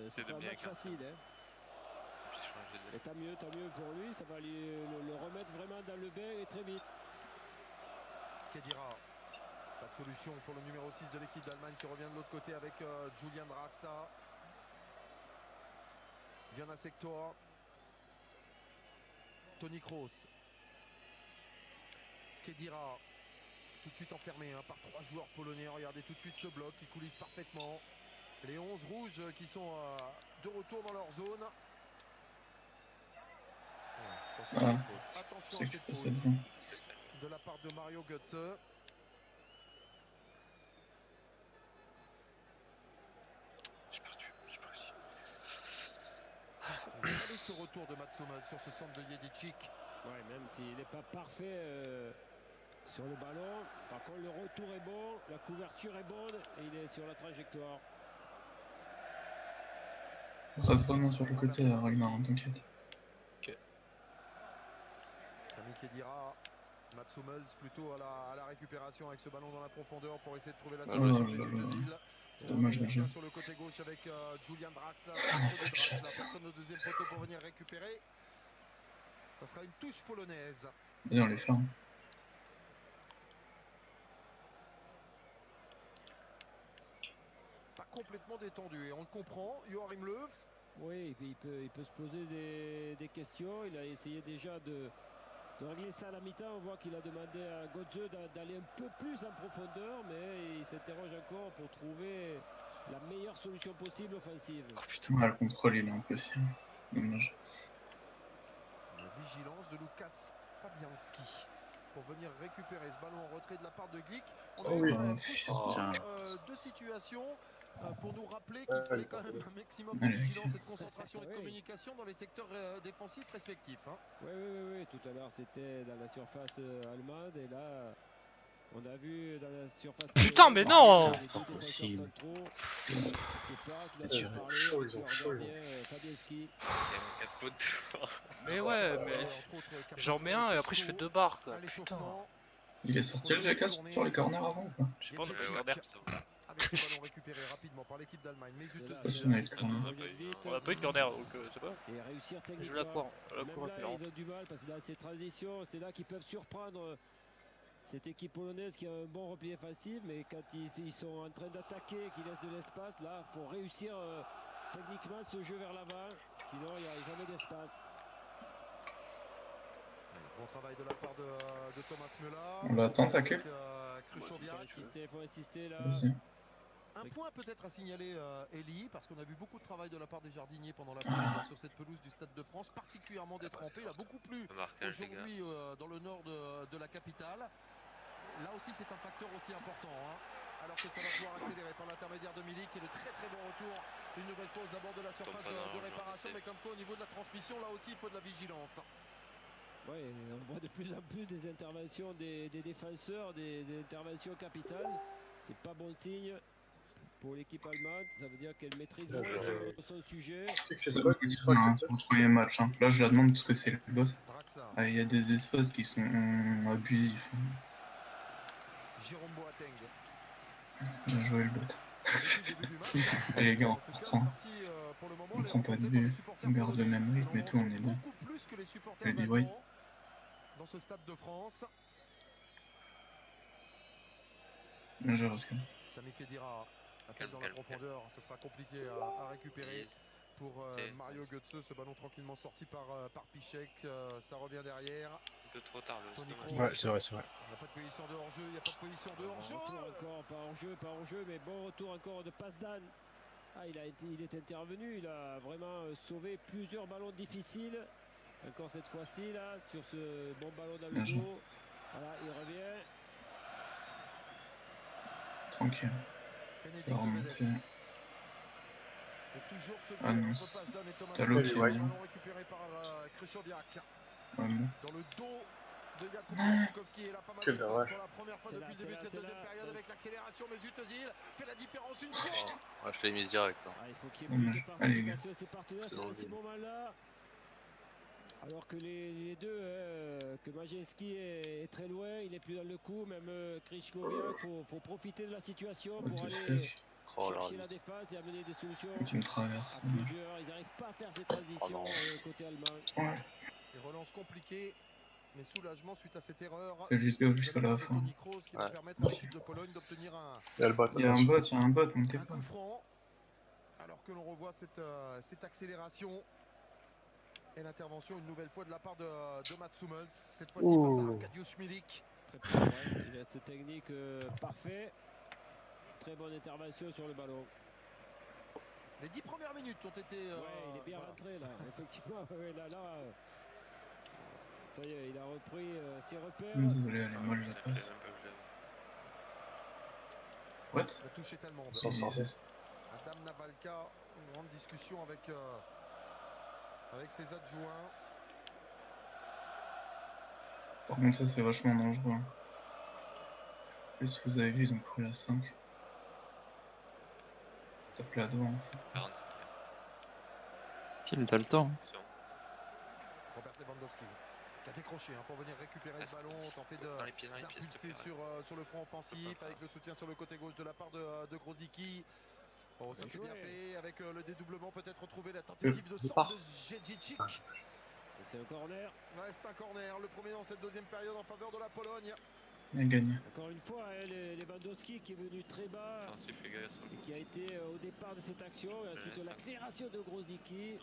c'est pas un match facile. Hein. 2-2. Et tant mieux pour lui, ça va le remettre vraiment dans le bain et très vite. Khedira, pas de solution pour le numéro 6 de l'équipe d'Allemagne qui revient de l'autre côté avec Julian Draxler. Jonas Hector, Toni Kroos, Khedira, tout de suite enfermé par 3 joueurs polonais. Regardez tout de suite ce bloc qui coulisse parfaitement. Les 11 rouges qui sont de retour dans leur zone. Attention à cette faute de la part de Mario Götze. J'ai perdu. On avait ce retour de Mats Hummels sur ce centre de Jedicic. Ouais, même s'il n'est pas parfait sur le ballon. Par contre, le retour est bon, la couverture est bonne et il est sur la trajectoire. Reste vraiment sur le côté, Ragnar, t'inquiète. Ok. Sami Khedira, Mats Hummels plutôt à la récupération avec ce ballon dans la profondeur pour essayer de trouver la solution des Özil. Dommage le jeu. Sur le côté gauche avec Julian Draxler. Draxler, personne au deuxième poteau pour venir récupérer. Ça sera une touche polonaise. D'ailleurs, les fermes. Pas complètement détendu et on le comprend. Joachim Löw. Oui, et puis il peut se poser des questions. Il a essayé déjà de régler ça à la mi-temps. On voit qu'il a demandé à Götze d'aller un peu plus en profondeur, mais il s'interroge encore pour trouver la meilleure solution possible offensive. Ouais, le contrôle il est impossible. Dommage. La vigilance de Lukas Fabianski pour venir récupérer ce ballon en retrait de la part de Glick. On a eu deux situations pour nous rappeler qu'il fallait quand même un maximum de vigilance et de concentration et de communication dans les secteurs défensifs respectifs. Oui, tout à l'heure c'était dans la surface allemande et là on a vu dans la surface... Putain, mais non! C'est pas possible. Ils ont chaud, ils ont chaud. Fabianski. Mais ouais, mais j'en mets un et après je fais 2 barres quoi. Putain. Il est sorti le GK sur les corners avant ou pas? Je sais pas, on a fait corner. Avec ce ballon récupéré rapidement par l'équipe d'Allemagne. Mais on a pas eu de corner donc c'est pas. Et réussir techniquement. Je la cours Ils ont du mal parce que dans ces transitions, c'est là qu'ils peuvent surprendre cette équipe polonaise qui a un bon repli défensif, mais quand ils sont en train d'attaquer, qu'ils laissent de l'espace, là, il faut réussir techniquement ce jeu vers l'avant, sinon il n'y a jamais d'espace. Bon travail de la part de Thomas Müller. On l'attend attaquer. Il faut insister là. Un point peut-être à signaler Eli, parce qu'on a vu beaucoup de travail de la part des jardiniers pendant la pause sur cette pelouse du Stade de France, particulièrement détrempée. Il a beaucoup plu aujourd'hui dans le nord de la capitale. Là aussi c'est un facteur aussi important, alors que ça va pouvoir accélérer par l'intermédiaire de Milik et le très bon retour une nouvelle fois aux abords de la surface de réparation, mais comme quoi au niveau de la transmission là aussi il faut de la vigilance. Oui, on voit de plus en plus des interventions des défenseurs, des interventions capitales. C'est pas bon signe pour l'équipe allemande. Ça veut dire qu'elle maîtrise son sujet. C'est pour le premier match. Là, je la demande parce que c'est le boss. Il y a des espaces qui sont abusifs. Jérôme Boateng. Bien joué le bot. Allez les gars, on reprend. On prend pas de but, on garde le même rythme et tout, on est bien. Allez, ouais. Dans ce Stade de France. Bien joué, Roscan. Sami Khedira appelle dans la profondeur, ça sera compliqué à récupérer pour Mario Götze. Ce ballon tranquillement sorti par Piszczek, ça revient derrière. Un peu trop tard Ouais, c'est vrai. Il n'y a pas de position de hors-jeu, il n'y a pas de position de hors-jeu. Encore, pas hors-jeu, mais bon retour encore de Pazdan. Il est intervenu, il a vraiment sauvé plusieurs ballons difficiles. Encore cette fois-ci là, sur ce bon ballon dans le dos. Voilà, il revient. Tranquille. Ça va remonter. Ah non, t'as l'eau qui vient. Récupéré par Krychowiak. Dans le dos de Jakub Błaszczykowski. Il a pas mal d'espace pour la première fois depuis le début de cette deuxième période avec l'accélération. Mais Özil fait la différence une fois. Ouais, je l'ai mise direct. Il faut qu'il y ait plus de participation de ses partenaires dans ces moments-là. Alors que les deux, que Majewski est très loin, il n'est plus dans le coup, même Krychowiak, il faut profiter de la situation pour aller Oh là, chercher la défense et amener des solutions Tu me traverses. à plusieurs. Ils n'arrivent pas à faire ces transitions côté allemand. Ouais. Des relances compliquées, mais soulagement suite à cette erreur. C'est jusqu'à la fin. Toni Kroos qui va permettre à l'équipe de Pologne d'obtenir Il y a un bot, montez un pas. coup franc. Alors que l'on revoit cette accélération et l'intervention une nouvelle fois de la part de Mats Hummels, cette fois-ci face à Arkadiusz Milik. Très propre, hein. Geste technique parfait. Très bonne intervention sur le ballon. Les 10 premières minutes ont été... ouais, il est bien rentré là, effectivement. Ouais, là, ça y est, il a repris ses repères. Désolé, elle est molle la passe. What? La touche est allemande. Adam Navalka, une grande discussion avec ses adjoints. Par contre, ça c'est vachement dangereux. Hein. En plus, vous avez vu, ils ont pris la 5. Tape là devant. Pile, t'as le temps. Robert Lewandowski qui a décroché pour venir récupérer ce ballon, tenter d'impulser sur le front offensif avec le soutien sur le côté gauche de la part de Grosicki. Oh, ça c'est bien fait avec le dédoublement, peut-être retrouver la tentative de sort de Jedicic. C'est un corner. Ouais, c'est un corner, le premier dans cette deuxième période en faveur de la Pologne. Il gagne. Encore une fois, Lewandowski qui est venu très bas et qui a été au départ de cette action. Et ensuite l'accélération de Grosicki.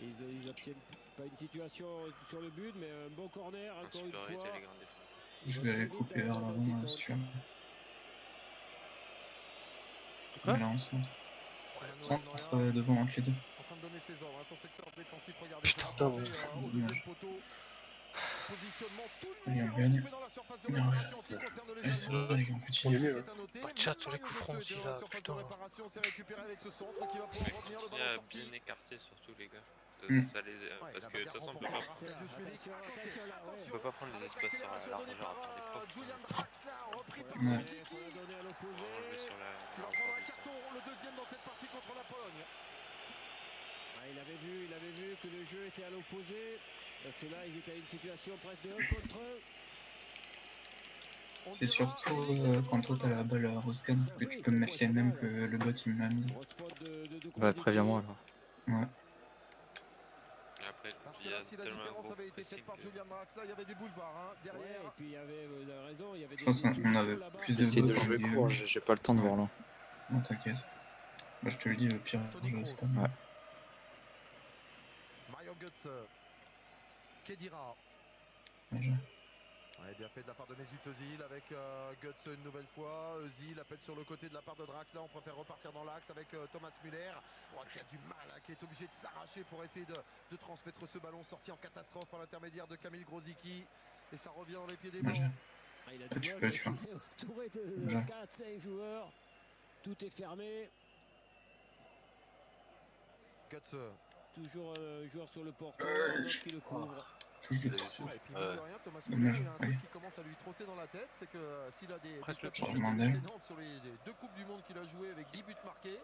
Ils obtiennent pas une situation sur le but, mais un bon corner encore une fois. Je vais aller couper vers l'avant si tu veux. Là on centre devant entre les deux. En train de donner ses ordres, son secteur défensif, regardez, au deuxième poteau. Positionnement, tout le monde est regroupé dans la surface de réparation en ce qui concerne les Allemands. Pas de chat sur les coups francs aussi là, putain. C'est récupéré avec ce centre qui va pouvoir revenir, le ballon sorti. Bien écarté surtout les gars. Ça les... Parce que de toute façon on peut pas prendre les espaces sur la largeur à part les propres. Julian Draxler repris par Grosicki. Il va prendre un carton, le deuxième dans cette partie contre la Pologne. Il avait vu que le jeu était à l'opposé. Parce que là, ils étaient à une situation presque de 1 contre 1. C'est surtout quand toi t'as la balle à Roscan que tu peux me mettre les mêmes que le bot il me l'a mise. Bah préviens-moi alors. Ouais. Après, parce que là, si la différence avait été faite par Julian Draxler, il y avait des boulevards derrière. Ouais, et puis il y avait raison, il y avait des Je pense qu'on avait plus de J'essaie de jouer court, j'ai pas le temps de voir là. Non t'inquiète. Moi je te le dis, le pire, je sais pas. Ouais. Mario Götze. Kedira. Ouais, bien fait de la part de Mesut Özil avec Götze une nouvelle fois. Özil appelle sur le côté de la part de Draxler. On préfère repartir dans l'axe avec Thomas Müller. Qui a du mal, qui est obligé de s'arracher pour essayer de transmettre ce ballon sorti en catastrophe par l'intermédiaire de Kamil Grosicki. Et ça revient dans les pieds des Blancs. Il a du mal, il est entouré de 4-5 joueurs. Tout est fermé. Götze. Toujours un joueur sur le porteur, un autre qui le couvre. Touche de Et puis mine de rien, Thomas Müller, il a un truc qui commence à lui trotter dans la tête, c'est que s'il a des statistiques excellentes sur les 2 Coupes du Monde qu'il a joué avec 10 buts marqués,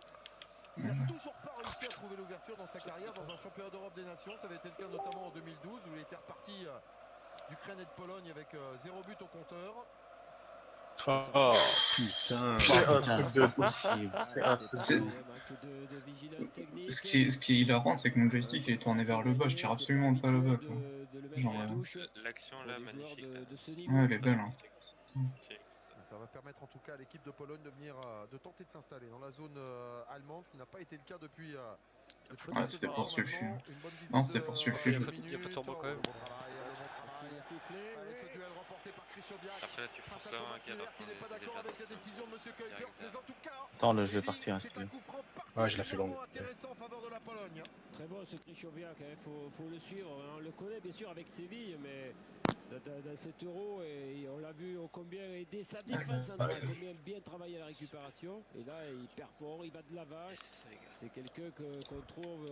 il n'a toujours pas réussi à trouver l'ouverture dans sa carrière dans un championnat d'Europe des Nations. Ça avait été le cas notamment en 2012 où il était reparti d'Ukraine et de Pologne avec 0 but au compteur. Oh putain. C'est un truc de possible. C'est un truc Ce qui est hilarant, c'est que mon joystick il est tourné vers le bas, je tire absolument pas le bas quoi. Genre, l'action là, magnifique. Ouais, elle est belle. Hein. Ça va permettre en tout cas à l'équipe de Pologne de venir, de tenter de s'installer dans la zone allemande, ce qui n'a pas été le cas depuis. Ouais, c'était pour sulfur. Non, c'est pour sulfur. Il y a faute sur moi quand même. Avec ce duel remporté par Krychowiak. Après, tu forces un gars qui n'est pas d'accord avec la décision de Monsieur Kuipers, mais en tout cas, attends, là je vais partir. c'est un coup franc ouais, je l'ai fait long. intéressant en faveur de la Pologne. Très bon ce Krychowiak, faut le suivre. On le connaît bien sûr avec Séville, mais dans cet Euro, et on l'a vu combien aider sa défense centrale, combien bien travailler la récupération. Et là, il performe, il va de l'avant. C'est quelqu'un qu'on trouve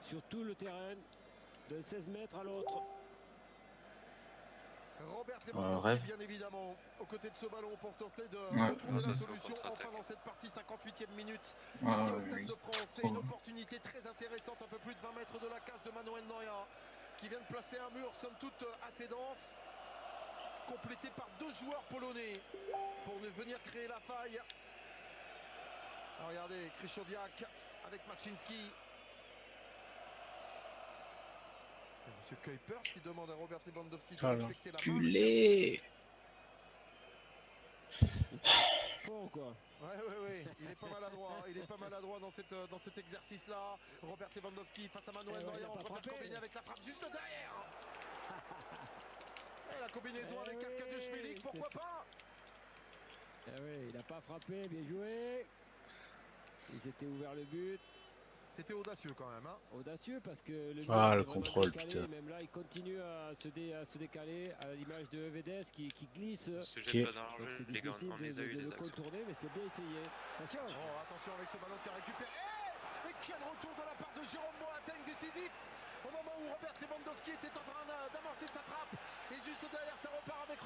sur tout le terrain, de 16 mètres à l'autre. Robert Lewandowski, bien évidemment, aux côtés de ce ballon pour tenter de trouver la solution enfin dans cette partie. 58e minute ici au Stade de France. C'est une opportunité très intéressante, un peu plus de 20 mètres de la cage de Manuel Neuer qui vient de placer un mur somme toute assez dense, complété par 2 joueurs polonais pour venir créer la faille. Alors, regardez, Krychowiak avec Maczynski. Monsieur Kuipers qui demande à Robert Lewandowski de respecter la marque. Culé. Fort, quoi. Ouais, il est pas maladroit. Il est pas maladroit dans cet exercice-là. Robert Lewandowski face à Manuel Neuer en train de combiner avec la frappe juste derrière. Et la combinaison avec Arkadiusz Milik, pourquoi pas? Oui, il n'a pas frappé, bien joué. Il s'était ouvert le but. C'était audacieux quand même. Hein. Audacieux parce que le but Ah, le est vraiment contrôle, décalé. putain. Même là, il continue à se décaler à l'image de Vedes qui glisse. Se jette pas dans Donc l'argent, c'est les gars, difficile on les a eu de les le actions. contourner, mais c'était bien essayé. Attention. Oh, attention avec ce ballon qui a récupéré. Et quel retour de la part de Jérôme Boateng décisif au moment où Robert Lewandowski était en train d'amorcer sa frappe. Et juste derrière, ça repart avec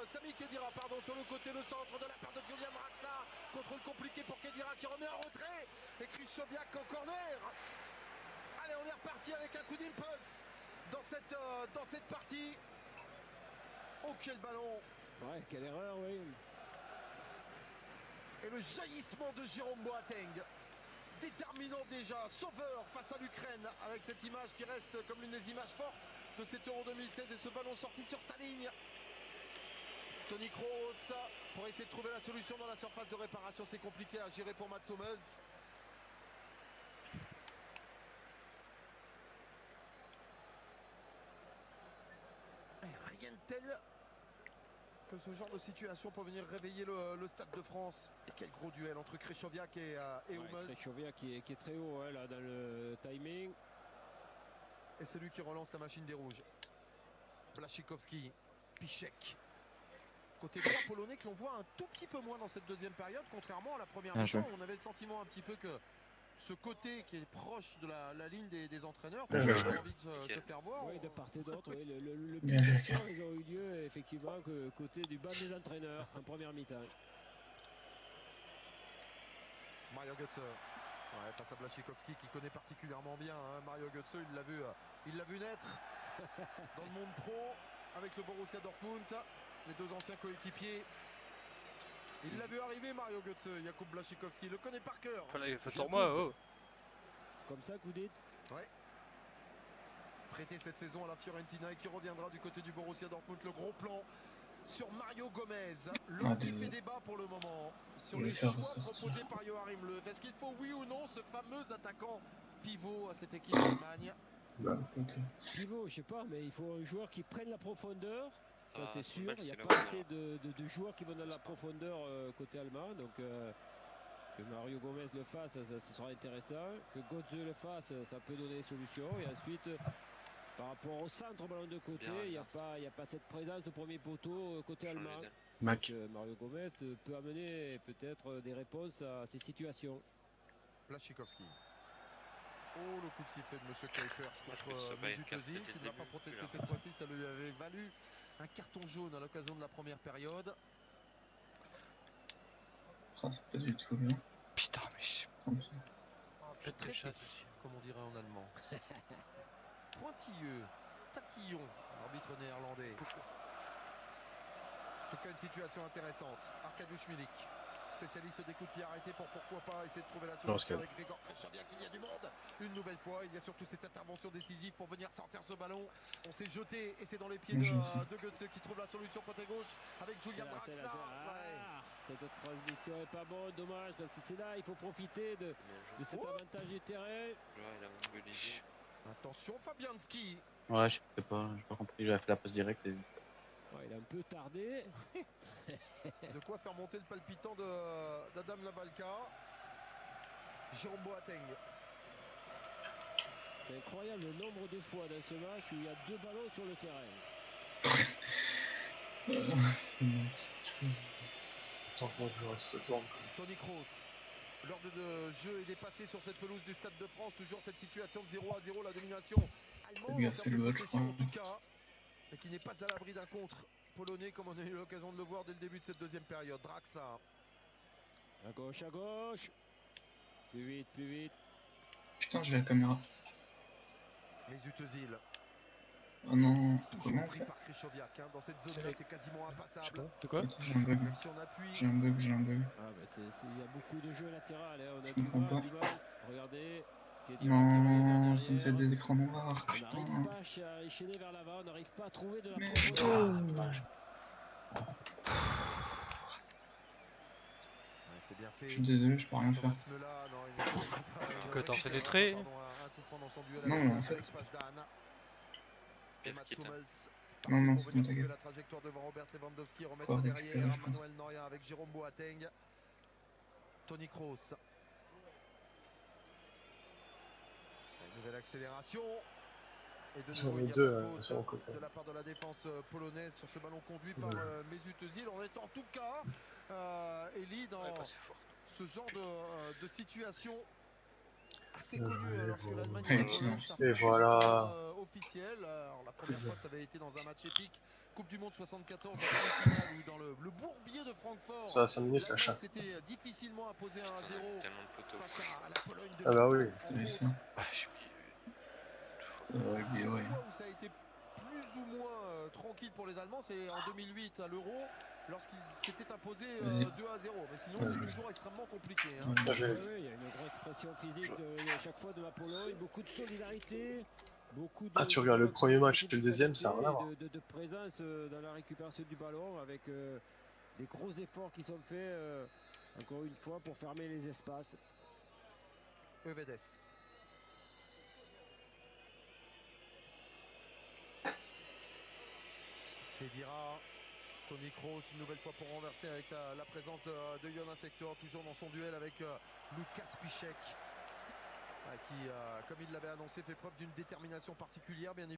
Sami Khedira, sur le côté, le centre de la part de Julian Draxler. Contrôle compliqué pour Khedira qui remet en retrait. Et Krychowiak en corner. Allez, on est reparti avec un coup d'impulse dans cette partie. Oh, quel ballon! Ouais, quelle erreur, oui. Et le jaillissement de Jérôme Boateng, déterminant déjà, sauveur face à l'Ukraine, avec cette image qui reste comme l'une des images fortes de cet Euro 2016 et ce ballon sorti sur sa ligne. Toni Kroos pour essayer de trouver la solution dans la surface de réparation, c'est compliqué à gérer pour Mats Hummels. Rien de tel que ce genre de situation pour venir réveiller le Stade de France. Et quel gros duel entre Krychowiak et Hummels. Krychowiak qui est très haut là, dans le timing. Et c'est lui qui relance la machine des Rouges. Błaszczykowski, Piszczek. Côté droit polonais que l'on voit un tout petit peu moins dans cette deuxième période, contrairement à la première mi-temps. On avait le sentiment un petit peu que ce côté qui est proche de la ligne des entraîneurs, on a envie de se faire voir. Oui, de part et d'autre, oui. Le but d'action, ils ont eu lieu effectivement que côté du banc des entraîneurs en première mi-temps. Mario Götze, face à Błaszczykowski qui connaît particulièrement bien Mario Götze, il l'a vu naître dans le monde pro avec le Borussia Dortmund, les deux anciens coéquipiers. Il l'a vu arriver, Mario Götze, Jakub Błaszczykowski, il le connaît par cœur. Voilà, il fait sur moi, oh. Comme ça que vous dites. Ouais. Prêté cette saison à la Fiorentina et qui reviendra du côté du Borussia Dortmund. Le gros plan sur Mario Gomez. L'homme qui fait débat pour le moment sur les choix proposés par Joachim Löw. Est-ce qu'il faut, oui ou non, ce fameux attaquant pivot à cette équipe d'Allemagne? Pivot, je sais pas, mais il faut un joueur qui prenne la profondeur. Ça, c'est sûr. Il n'y a c'est pas assez de joueurs qui vont dans la profondeur côté allemand. Donc, que Mario Gomez le fasse, ça sera intéressant. Que Götze le fasse, ça peut donner des solutions. Et ensuite, par rapport au centre ballon de côté, il n'y a pas cette présence au premier poteau côté allemand. Donc, Mario Gomez peut amener peut-être des réponses à ces situations. Błaszczykowski. Oh, le coup de sifflet de M. Kuipers contre Mesut Özil qui ne va pas protester cette fois-ci. Ça lui avait valu un carton jaune à l'occasion de la première période. Oh, c'est pas du tout bien. Putain, mais très comme on dirait en allemand. Pointilleux, tatillon, l'arbitre néerlandais. En tout cas, une situation intéressante. Arkadiusz Milik, spécialiste des coups de pied arrêtés pour pourquoi pas essayer de trouver la solution avec Grégor Krychowiak. Il y a du monde. Une nouvelle fois, il y a surtout cette intervention décisive pour venir sortir ce ballon. On s'est jeté et c'est dans les pieds de Götze qui trouve la solution côté gauche avec Julian Draxler. Cette transmission est pas bonne, dommage, parce que c'est là, il faut profiter de cet avantage du terrain. Attention Fabianski. Ouais, je sais pas, j'ai pas compris, j'avais fait la passe directe. Et... Ouais, il a un peu tardé. De quoi faire monter le palpitant d'Adam Lavalka. Jérôme Boateng. C'est incroyable le nombre de fois dans ce match où il y a 2 ballons sur le terrain. Toni Kroos. L'heure de jeu est dépassée sur cette pelouse du Stade de France. Toujours cette situation de 0-0, la domination allemande en termes de possession en tout cas. Mais qui n'est pas à l'abri d'un contre polonais comme on a eu l'occasion de le voir dès le début de cette deuxième période. Draxler. À gauche, à gauche. Plus vite, plus vite. Putain, j'ai la caméra. Mesut Özil. Oh non, Toujours comment on pris fait? par Krychowiak, hein. Dans cette zone-là, c'est quasiment impassable. De quoi? Attends, j'ai un bug. Même si on appuie. J'ai un bug, j'ai un bug. Ah bah il y a beaucoup de jeux latéral, hein. On a Je comprends pas. du mal. Regardez, Kedira qui revient Non, vers ça me fait derrière. des écrans noirs, On putain. n'arrive pas à enchaîner vers l'avant, on n'arrive pas à trouver de la Merde. profondeur. Ouais, c'est bien fait. Je suis désolé, je peux rien faire. Thomas Müller, non, il n'autorise pas une Que t'en fais des récupération, traits? pardon, un coup franc dans son duel Non, avec mais en fait- Alex Pajdan. Et Mats Pierre Hummels, Non, non, pour c'est venir bon, couper t'inquiète. la trajectoire devant Robert Lewandowski, remettre Quoi, derrière récupérer, je crois. Manuel Neuer avec Jérôme Boateng. Toni Kroos. Une nouvelle accélération. Et de J'en nouveau, ai il n'y a deux, pas de sur mon faute côté. de la part de la défense polonaise sur ce ballon conduit par Ouais. Mesut Özil. On est en tout cas, Elie, dans ce genre de situation assez connue, Et lorsque voilà. l'Allemagne Et et la Pologne silence. s'affrontent Et voilà. complètement, officiel. Alors, la première fois, ça avait été dans un match épique. Coupe du Monde 74, dans la finale ou dans le bourbier de Francfort. Ça va 5 minutes la L'Allemagne chatte. s'était difficilement imposé 1-0 Tellement de poteaux. face à la Pologne de Ah bah oui. T'as vu ça? La Rugby, seule ouais. fois où ça a été plus ou moins tranquille pour les Allemands, c'est en 2008 à l'Euro, lorsqu'ils s'étaient imposés Vas-y. 2-0. Mais sinon, Ouais. c'est toujours extrêmement compliqué, hein. Ouais. J'ai- Oui, il y a une grosse pression physique de chaque fois de la Pologne, beaucoup de solidarité, beaucoup de. Ah, tu regardes le premier match et le d'efficacité deuxième, ça n'a rien à voir. de présence dans la récupération du ballon avec des gros efforts qui sont faits, encore une fois, pour fermer les espaces. Euvedes. Kedira, Toni Kroos une nouvelle fois pour renverser avec la présence de Jonas Hector, toujours dans son duel avec Lukas Piszczek, qui, comme il l'avait annoncé, fait preuve d'une détermination particulière, bien évidemment.